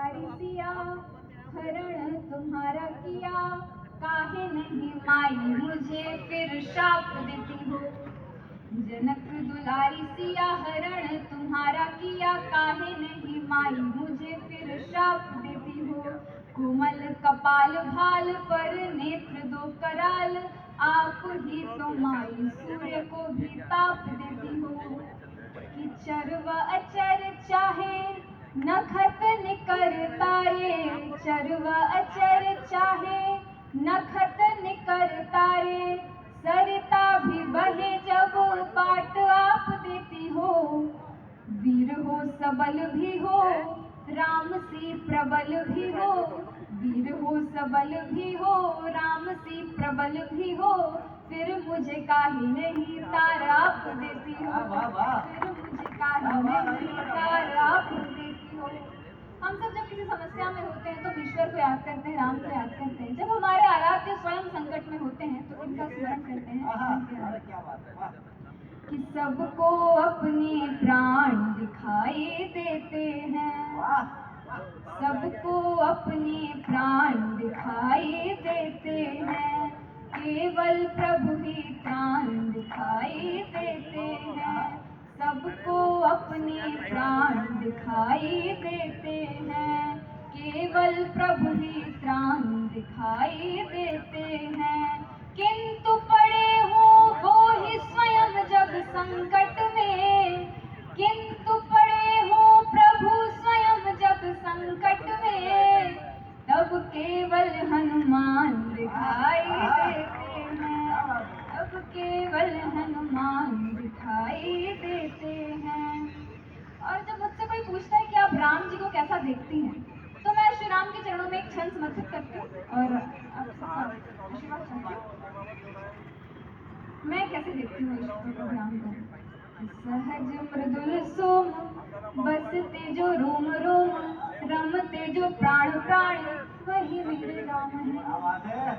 दुलारी सिया हरण तुम्हारा किया, काहे नहीं माई मुझे फिर शाप देती हो। जनक दुलारी सिया हरण तुम्हारा किया, काहे नहीं माई मुझे फिर शाप देती हो। कोमल कपाल भाल पर नेत्र दो कराल, आप ही तो माई सूर्य को भी ताप देती हो। कि चर व अचर चाहे नखत निकर तारे, चर व अचर चाहे नखत निकर तारे, सरिता भी बहे जब बाट आप देती हो। वीर हो सबल भी हो राम सी प्रबल भी हो, वीर हो सबल भी हो राम सी प्रबल भी हो, फिर मुझे काहे नहीं तारा आप देती हो, फिर मुझे काहे नहीं तारा आप देती हो। हम सब जब किसी समस्या में होते हैं तो ईश्वर को याद करते हैं, राम को याद करते हैं। जब हमारे आराध्य स्वयं संकट में होते हैं तो इनका स्मरण करते हैं कि सबको अपने प्राण दिखाई देते हैं, सबको अपने प्राण दिखाई देते हैं, केवल प्रभु ही प्राण दिखाई देते हैं, सबको अपने प्राण दिखाई देते हैं, केवल प्रभु ही प्राण दिखाई देते हैं। किंतु पड़े हो वो ही स्वयं जब संकट में, किंतु पड़े हो प्रभु स्वयं जब संकट में, तब केवल हनुमान दिखाई देते हैं, तब केवल हनुमान दिखाई देते हैं। और जब मुझसे कोई पूछता है कि आप राम जी को कैसा देखती हैं, तो मैं श्री राम के चरणों में एक क्षण समर्पित करती हूँ और आपका आशीर्वाद चाहती हूँ। मैं कैसे देखती हूँ ईश्वर को, राम को? सहज मृदुल सोम बसते जो रोम रोम, रमते जो प्राण प्राण, वही मेरे राम है।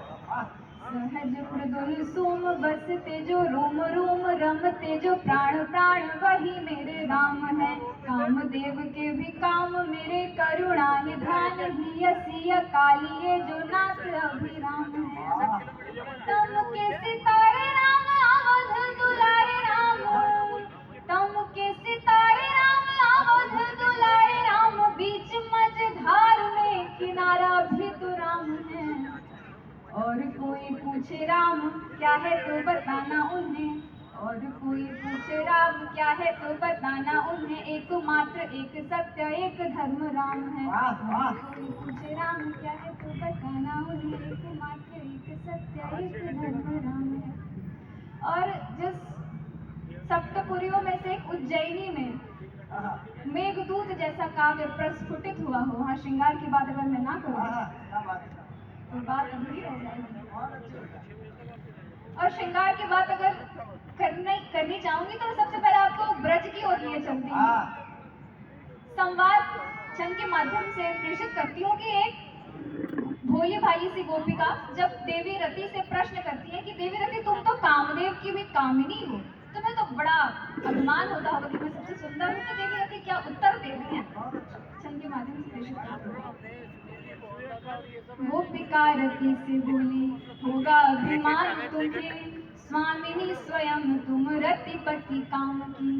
सहज मृदुल सोम बसते जो रोम रोम, रमते जो प्राण प्राण, वही मेरे राम है। कामदेव के भी काम मेरे करुणा निधान, ही असिय कालिए जो नाथ अभिराम है। तम के सितारे राम अवध दुलारे राम, तम के सितारे राम अवध दुलारे राम, बीच मझधार में किनारा भी तो राम है। और कोई पूछे राम क्या है तो बताना उन्हें, और कोई पूछे राम क्या है तो बताना उन्हें, एकमात्र एक सत्य एक धर्म राम है। कोई पूछे राम क्या है तो बताना उन्हें, एकमात्र एक सत्य एक धर्म राम है। और जिस सप्तपुरियों में से एक उज्जैनी में मेघदूत जैसा काव्य प्रस्फुटित हुआ हो, वहाँ श्रृंगार की बात अगर मैं ना करूँ तो बात अधूरी रह जाएगी। और श्रृंगार की बात अगर करनी चाहूंगी तो सबसे पहले आपको ब्रज की ओर लिए चलती हूँ। संवाद छंद के माध्यम से प्रेषित करती हूँ कि एक भोली भाली सी गोपिका जब देवी रति से प्रश्न करती है कि देवी रति तुम तो कामदेव की भी कामिनी हो, तुम्हें तो बड़ा अभिमान होता होगा कि मैं सबसे सुंदर हूँ, तो देवी रति क्या उत्तर देती है? छंद के माध्यम से प्रेषित करती हूँ। गोपिका रति से बोली होगा अभिमान तुम्हें, स्वामिनी स्वयं तुम रतिपति काम की।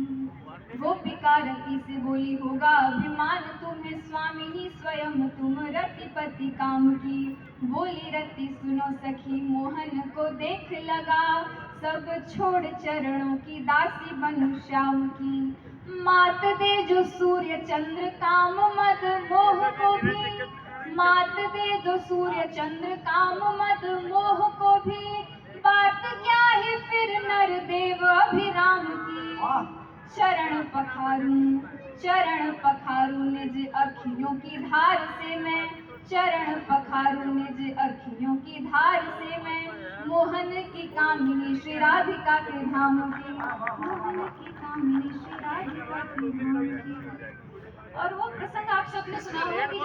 गोपिका रति से बोली होगा अभिमान तुम्हें, स्वामिनी स्वयं तुम रतिपति काम की। बोली रति सुनो सखी मोहन को देख लगा, सब छोड़ चरणों की दासी बनूं श्याम की। मात दे जो सूर्य चंद्र काम मद मोह को भी, मात दे जो सूर्य चंद्र काम मद मोह को भी, बात क्या है फिर नर देव अभिराम की। चरण पखारूं निज अखियों की धार से मैं, चरण पखारूं निज अखियों की धार से मैं, मोहन की कामिनी श्री राधिका के धाम की, मोहन की कामिनी श्री राधिका के धाम की। और वो प्रसंग आप सबने सुना होगा कि